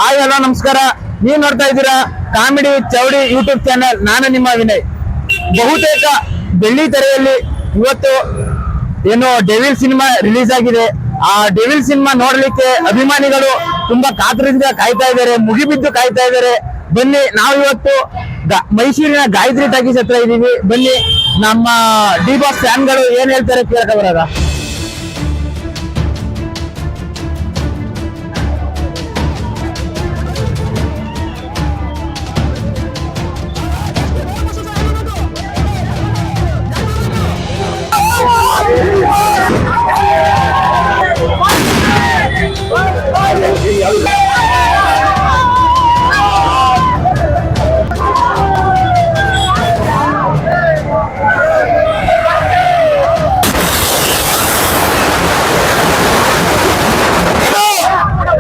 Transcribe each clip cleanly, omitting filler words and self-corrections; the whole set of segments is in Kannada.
ಹಾಯ್ ಹಲೋ ನಮಸ್ಕಾರ. ನೀವು ನೋಡ್ತಾ ಇದ್ದೀರಾ ಕಾಮಿಡಿ ಚೌಡಿ ಯೂಟ್ಯೂಬ್ ಚಾನಲ್. ನಾನು ನಿಮ್ಮ ವಿನಯ್. ಬಹುತೇಕ ಬೆಳ್ಳಿ ತೆರೆಯಲ್ಲಿ ಇವತ್ತು ಏನು ಡೆವಿಲ್ ಸಿನಿಮಾ ರಿಲೀಸ್ ಆಗಿದೆ. ಆ ಡೆವಿಲ್ ಸಿನಿಮಾ ನೋಡ್ಲಿಕ್ಕೆ ಅಭಿಮಾನಿಗಳು ತುಂಬಾ ಕಾತರದಿಂದ ಕಾಯ್ತಾ ಇದ್ದಾರೆ, ಮುಗಿಬಿದ್ದು ಕಾಯ್ತಾ ಇದ್ದಾರೆ. ಬನ್ನಿ, ನಾವು ಇವತ್ತು ಮೈಸೂರಿನ ಗಾಯತ್ರಿ ಟಾಕೀಸ್ ಹತ್ರ ಇದೀವಿ. ಬನ್ನಿ, ನಮ್ಮ ಡಿ ಬಾಸ್ ಫ್ಯಾನ್ಗಳು ಏನ್ ಹೇಳ್ತಾರೆ ಕೇಳಕ ಬರೋದ.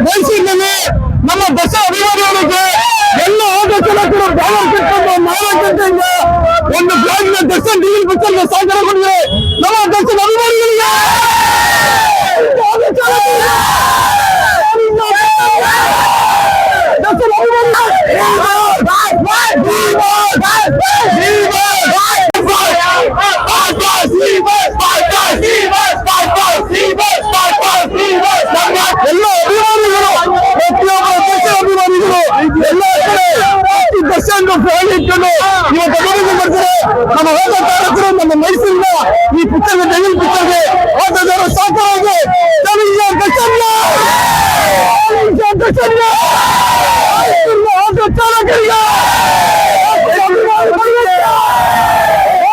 ಮೈಸೂರಿನಲ್ಲಿ ನಮ್ಮ ಬಸ್ ಅಭಿಮಾನಿಗಳಿಗೆ ಎಲ್ಲ ಆಟೋಚಾಲಕರು ಬ್ಯಾನರ್ ಕಟ್ಕೊಂಡು 4 ಗಂಟೆಯಿಂದ ಒಂದು ಬ್ಲಾಗ್ ನ ದರ್ಶನ್ ಡಿವಿಲ್ ಬಸ್ಸಲ್ಲಿ ಸಹಕಾರ ಕೊಟ್ಟಿದೆ. ನಮ್ಮ ದರ್ಶನ್ ಅಭಿಮಾನಿಗಳಿಗೆ ಎಲ್ಲ ಅಭಿಮಾನಿಗಳು, ಪ್ರತಿಯೊಬ್ಬ ಅಭಿಮಾನಿಗಳು ಎಲ್ಲ ಕಡೆ ದರ್ಶನ್ ಫ್ಯಾನ್ ಇಟ್ಕೊಂಡು ಇವತ್ತು ಅಭಿನಂದನೆ ಮಾಡ್ತಾರೆ. ನಮ್ಮ ಆಟಗಾರರು ನಮ್ಮ ಮೈಸೂರಿನ ಈ ಪಿಕ್ಚರ್ಗೆ ಡೆವಿಲ್ ಪಿಕ್ಚರ್ಗೆ ಆಟಗಾರ ಸಾಕಾಗಿ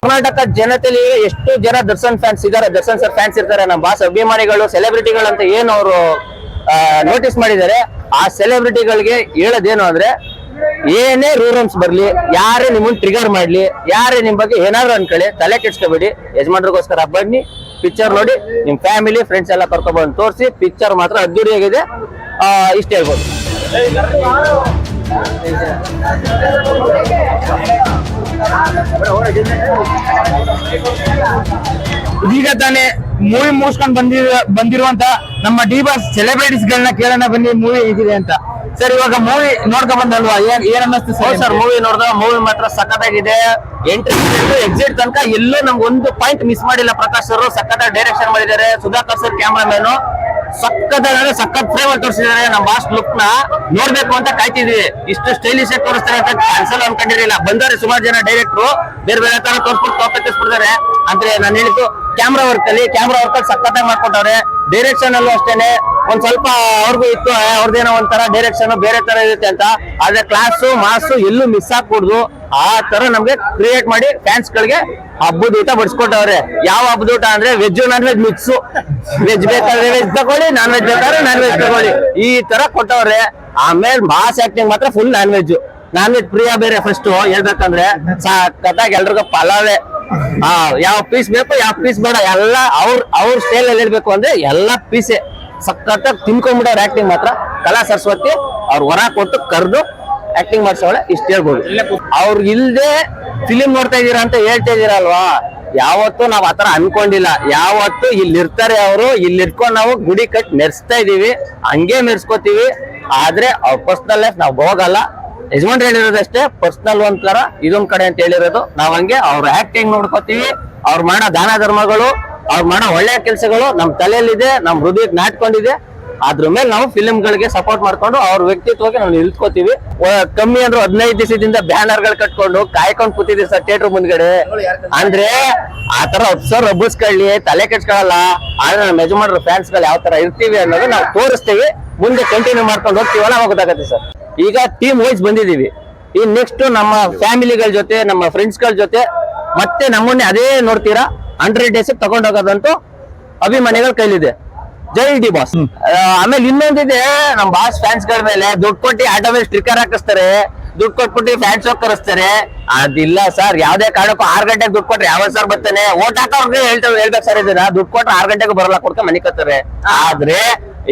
ಕರ್ನಾಟಕ ಜನತೆಯಲ್ಲಿ ಎಷ್ಟು ಜನ ದರ್ಶನ್ ಫ್ಯಾನ್ಸ್ ಇದ್ದಾರೆ, ದರ್ಶನ್ ಸರ್ ಫ್ಯಾನ್ಸ್ ಇರ್ತಾರೆ. ನಮ್ಮ ಬಾಸ್ ಅಭಿಮಾನಿಗಳು, ಸೆಲೆಬ್ರಿಟಿಗಳು ಅಂತ ಏನು ಅವರು ನೋಟಿಸ್ ಮಾಡಿದ್ದಾರೆ. ಆ ಸೆಲೆಬ್ರಿಟಿಗಳಿಗೆ ಹೇಳೋದೇನು ಅಂದ್ರೆ, ಏನೇ ರೂಲ್ಸ್ ಬರ್ಲಿ, ಯಾರೇ ನಿಮ್ಮನ್ನ ಟ್ರಿಗರ್ ಮಾಡ್ಲಿ, ಯಾರೇ ನಿಮ್ ಬಗ್ಗೆ ಏನಾದ್ರು ಅನ್ಕೊಳ್ಳಿ, ತಲೆ ಕೆಡ್ಸ್ಕೋಬೇಡಿ. ಯಜಮಾನ್ರಿಗೋಸ್ಕರ ಬನ್ನಿ, ಪಿಕ್ಚರ್ ನೋಡಿ, ನಿಮ್ ಫ್ಯಾಮಿಲಿ ಫ್ರೆಂಡ್ಸ್ ಎಲ್ಲ ಕರ್ಕೊಬಂದು ತೋರಿಸಿ. ಪಿಕ್ಚರ್ ಮಾತ್ರ ಅದ್ದೂರಿಯಾಗಿದೆ, ಇಷ್ಟ ಹೇಳ್ಬೋದು. ಇದೀಗ ತಾನೇ ಮೂವಿ ಮುಗಿಸ್ಕೊಂಡು ಬಂದಿರುವಂತ ನಮ್ಮ ಡಿ ಬಾಸ್ ಸೆಲೆಬ್ರಿಟೀಸ್ ಗಳನ್ನ ಕೇಳೋಣ ಬನ್ನಿ, ಮೂವಿ ಹೇಗಿದೆ ಅಂತ. ಸರ್, ಇವಾಗ ಮೂವಿ ನೋಡ್ಕೊಂಡ್ ಬಂದಲ್ವಾ, ಏನ್ ಅನ್ನಿಸ್ತು ಸರ್? ಮೂವಿ ನೋಡಿದ ಮೂವಿ ಮಾತ್ರ ಸಖತ್ತಾಗಿದೆ. ಎಂಟ್ರಿ ಎಕ್ಸಿಟ್ ತನಕ ಎಲ್ಲೂ ನಮ್ಗೆ ಒಂದು ಪಾಯಿಂಟ್ ಮಿಸ್ ಮಾಡಿಲ್ಲ. ಪ್ರಕಾಶ್ ಸರ್ ಸಖತ್ತಾಗಿ ಡೈರೆಕ್ಷನ್ ಮಾಡಿದ್ದಾರೆ. ಸುಧಾಕರ್ ಸರ್ ಕ್ಯಾಮ್ರಾಮನ್ ಸಖತ್ತಾಗಿ ಸಖತ್ ಫ್ರೇಮಲ್ಲಿ ತೋರಿಸಿದ್ದಾರೆ. ನಮ್ಮ ಬಾಸ್ ಲುಕ್ ನ ನೋಡ್ಬೇಕು ಅಂತ ಕಾಯ್ತಿದ್ವಿ. ಇಷ್ಟು ಸ್ಟೈಲಿಶ್ ಆಗಿ ತೋರಿಸ್ತಾರೆ ಅಂತ ಕ್ಯಾನ್ಸಲ್ ಅನ್ಕೊಂಡಿರಲಿಲ್ಲ. ಬಂದವ್ರೆ ಸುಮಾರು ಜನ ಡೈರೆಕ್ಟ್ರು ಬೇರೆ ಬೇರೆ ತರ ತೋರಿಸ್ಬಿಡ್ತಾರೆ. ಅಂದ್ರೆ ನಾನು ಹೇಳಿದ್ದು ಕ್ಯಾಮ್ರಾ ವರ್ಕ್ ಅಲ್ಲಿ ಸಖತ್ತಾಗಿ ಮಾಡ್ಕೊಟ್ಟವ್ರೆ. ಡೈರೆಕ್ಷನ್ ಅಲ್ಲೂ ಅಷ್ಟೇನೆ ಒಂದ್ ಸ್ವಲ್ಪ ಅವ್ರಿಗೂ ಇತ್ತು, ಅವ್ರದ್ದೇನೋ ಒಂಥರ ಡೈರೆಕ್ಷನ್ ಬೇರೆ ತರ ಇರುತ್ತೆ ಅಂತ. ಆದ್ರೆ ಕ್ಲಾಸು ಮಾಸು ಎಲ್ಲೂ ಮಿಸ್ ಆಗ್ಕೂಡ್ದು, ಆ ತರ ನಮ್ಗೆ ಕ್ರಿಯೇಟ್ ಮಾಡಿ ಫ್ಯಾನ್ಸ್ ಗಳಿಗೆ ಹಬ್ಬದ ಊಟ ಬಡಿಸ್ಕೊಟ್ಟವ್ರೆ. ಯಾವ ಹಬ್ಬದ ಊಟ ಅಂದ್ರೆ veg non veg mix. Veg ಬೇಕಾದ್ರೆ ವೆಜ್ ತಗೊಳ್ಳಿ, ನಾನ್ ವೆಜ್ ಬೇಕಾದ್ರೆ ನಾನ್ ವೆಜ್ ತಗೊಳ್ಳಿ, ಈ ತರ ಕೊಟ್ಟವ್ರೆ. ಆಮೇಲೆ ಮಾಸ್ ಆಕ್ಟಿಂಗ್ ಮಾತ್ರ ಫುಲ್ ನಾನ್ ವೆಜ್ ಪ್ರಿಯ ಬೇರೆ. ಫಸ್ಟ್ ಹೇಳ್ಬೇಕಂದ್ರೆ ಸಖತ್ತಾಗಿ ಎಲ್ರಿಗೂ ಪಲಾವೆ. ಯಾವ ಪೀಸ್ ಬೇಕು ಯಾವ ಪೀಸ್ ಬೇಡ ಎಲ್ಲ ಅವ್ರ ಸ್ಟೈಲ್ ಅಲ್ಲಿ ಇರ್ಬೇಕು ಅಂದ್ರೆ ಎಲ್ಲ ಪೀಸೆ ಸಖತ್ತಾಗಿ ತಿನ್ಕೊಂಡ್ಬಿಡೋರು. ಆಕ್ಟಿಂಗ್ ಮಾತ್ರ ಕಲಾ ಸರಸ್ವತಿ ಅವ್ರ ಹೊರ ಕೊಟ್ಟು ಕರೆದು ಆಕ್ಟಿಂಗ್ ಮಾಡ್ಸೋಳೆ, ಇಷ್ಟ ಹೇಳ್ಬೋದು. ಅವ್ರ ಇಲ್ದೆ ಫಿಲಿಂ ನೋಡ್ತಾ ಇದೀರಾ ಅಂತ ಹೇಳ್ತಾ ಇದೀರಲ್ವಾ, ಯಾವತ್ತೂ ನಾವ್ ಆತರ ಅನ್ಕೊಂಡಿಲ್ಲ. ಯಾವತ್ತು ಇಲ್ಲಿ ಇರ್ತಾರೆ ಅವರು, ಇಲ್ಲಿ ಇಟ್ಕೊಂಡು ನಾವು ಗುಡಿ ಕಟ್ ಮೆರೆಸ್ತಾ ಇದೀವಿ, ಹಂಗೆ ಮೆರೆಸ್ಕೋತೀವಿ. ಆದ್ರೆ ಅವ್ರ ಪರ್ಸನಲ್ ಲೈಫ್ ನಾವ್ ಹೋಗಲ್ಲ. ಯಜಮಾನ್ರು ಹೇಳಿರೋದಷ್ಟೇ, ಪರ್ಸನಲ್ ಒಂಥರ ಇದೊಂದ್ ಕಡೆ ಅಂತ ಹೇಳಿರೋದು. ನಾವ್ ಹಂಗೆ ಅವ್ರ ಆಕ್ಟಿಂಗ್ ನೋಡ್ಕೋತೀವಿ. ಅವ್ರು ಮಾಡೋ ದಾನ ಧರ್ಮಗಳು, ಅವ್ರು ಮಾಡೋ ಒಳ್ಳೆ ಕೆಲಸಗಳು ನಮ್ ತಲೆಯಲ್ಲಿದೆ, ನಮ್ ಹೃದಯಕ್ಕೆ ನಾಟ್ಕೊಂಡಿದೆ. ಅದ್ರ ಮೇಲೆ ನಾವು ಫಿಲ್ಮ್ ಗಳಿಗೆ ಸಪೋರ್ಟ್ ಮಾಡ್ಕೊಂಡು ಅವ್ರ ವ್ಯಕ್ತಿತ್ವಕ್ಕೆ ನಾವು ನಿಲ್ತ್ಕೋತೀವಿ. ಕಮ್ಮಿ ಅಂದ್ರೆ 15 ದಿವಸದಿಂದ ಬ್ಯಾನರ್ ಗಳು ಕಟ್ಕೊಂಡು ಕಾಯ್ಕೊಂಡು ಕೂತಿದ್ದೀವಿ ಸರ್ ಥಿಯೇಟರ್ ಮುಂದ್ಗಡೆ. ಅಂದ್ರೆ ಆತರ ಸರ್ ಹಬ್ಬಸ್ಕೊಳ್ಳಿ, ತಲೆ ಕೆಡ್ಸ್ಕೊಳ್ಳಲ್ಲ. ಆದ್ರೆ ನಮ್ಮ ಯಜಮಾನ್ರ ಫ್ಯಾನ್ಸ್ ಗಳು ಯಾವ ತರ ಇರ್ತೀವಿ ಅನ್ನೋದು ನಾವು ತೋರಿಸ್ತೀವಿ. ಮುಂದೆ ಕಂಟಿನ್ಯೂ ಮಾಡ್ಕೊಂಡು ಹೋಗ್ತೀವಲ್ಲ, ಹೋಗೋದಾಗತ್ತೆ ಸರ್. ಈಗ ಟೀಮ್ ವೈಸ್ ಬಂದಿದೀವಿ. ಈ ನೆಕ್ಸ್ಟ್ ನಮ್ಮ ಫ್ಯಾಮಿಲಿಗಳ ಜೊತೆ, ನಮ್ಮ ಫ್ರೆಂಡ್ಸ್ ಗಳ ಜೊತೆ ಮತ್ತೆ ನಮ್ಮನ್ನೇ ಅದೇ ನೋಡ್ತೀರಾ 100 ಡೇಸ್ ತಗೊಂಡ್ ಹೋಗೋದಂತೂ ಅಭಿಮಾನಿಗಳ ಕೈಲಿದೆ. ಜೈ ಡಿ ಬಾಸ್. ಆಮೇಲೆ ಇನ್ನೊಂದಿದೆ, ನಮ್ ಬಾಸ್ ಫ್ಯಾನ್ಸ್ ಗಳ ಮೇಲೆ ದುಡ್ಡು ಕೊಟ್ಟು ಆಟೋ ಮೇಲೆ ಸ್ಟಿಕ್ಕರ್ ಹಾಕಿಸ್ತಾರೆ, ದುಡ್ಡು ಕೊಟ್ಬಿಟ್ಟು ಫ್ಯಾನ್ಸ್ ಹೋಗಿ ಕರೆಸ್ತಾರೆ. ಅದಿಲ್ಲ ಸರ್, ಯಾವ್ದೇ ಕಾರಣಕ್ಕೂ 6 ಗಂಟೆಗೆ ದುಡ್ಡು ಕೊಟ್ರೆ ಯಾವ ಸರ್ ಬರ್ತಾನೆ? ಓಟ್ ಹಾಕೋರ್ಗೆ ಹೇಳ್ಬೇಕು ಸರ್, ಇದನ್ನ ದುಡ್ಡು ಕೊಟ್ರೆ 6 ಗಂಟೆಗೂ ಬರಲ್ಲ, ಕೊಡ್ಕೊಂಡು ಮನೆ ಕತ್ತಾರೆ. ಆದ್ರೆ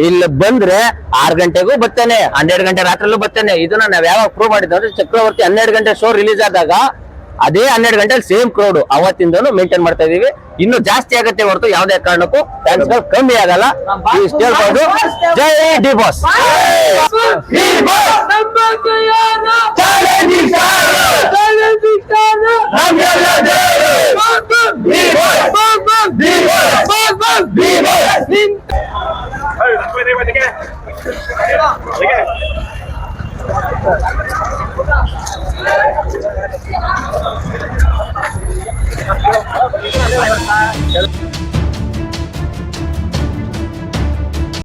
ಇಲ್ಲಿ ಬಂದ್ರೆ 6 ಗಂಟೆಗೂ ಬರ್ತಾನೆ, 12 ಗಂಟೆ ರಾತ್ರಿಯಲ್ಲೂ ಬರ್ತಾನೆ. ಇದನ್ನ ನಾವ್ ಯಾವಾಗ ಪ್ರೂವ್ ಮಾಡಿದ್ರೆ, ಚಕ್ರವರ್ತಿ 12 ಗಂಟೆ ಶೋ ರಿಲೀಸ್ ಆದಾಗ ಅದೇ 12 ಗಂಟೆಲಿ ಸೇಮ್ ಕ್ರೌಡ್ ಅವತ್ತಿಂದನು ಮೇಂಟೈನ್ ಮಾಡ್ತಾ ಇದೀವಿ. ಇನ್ನು ಜಾಸ್ತಿ ಆಗತ್ತೆ ಹೊರತು ಯಾವುದೇ ಕಾರಣಕ್ಕೂ ಫ್ಯಾನ್ಸ್ ಗಳು ಕಮ್ಮಿ ಆಗಲ್ಲ. ಇಷ್ಟು ಹೇಳ್ಬೋದು. ಜೈ ಡಿ ಬಾಸ್. Hey,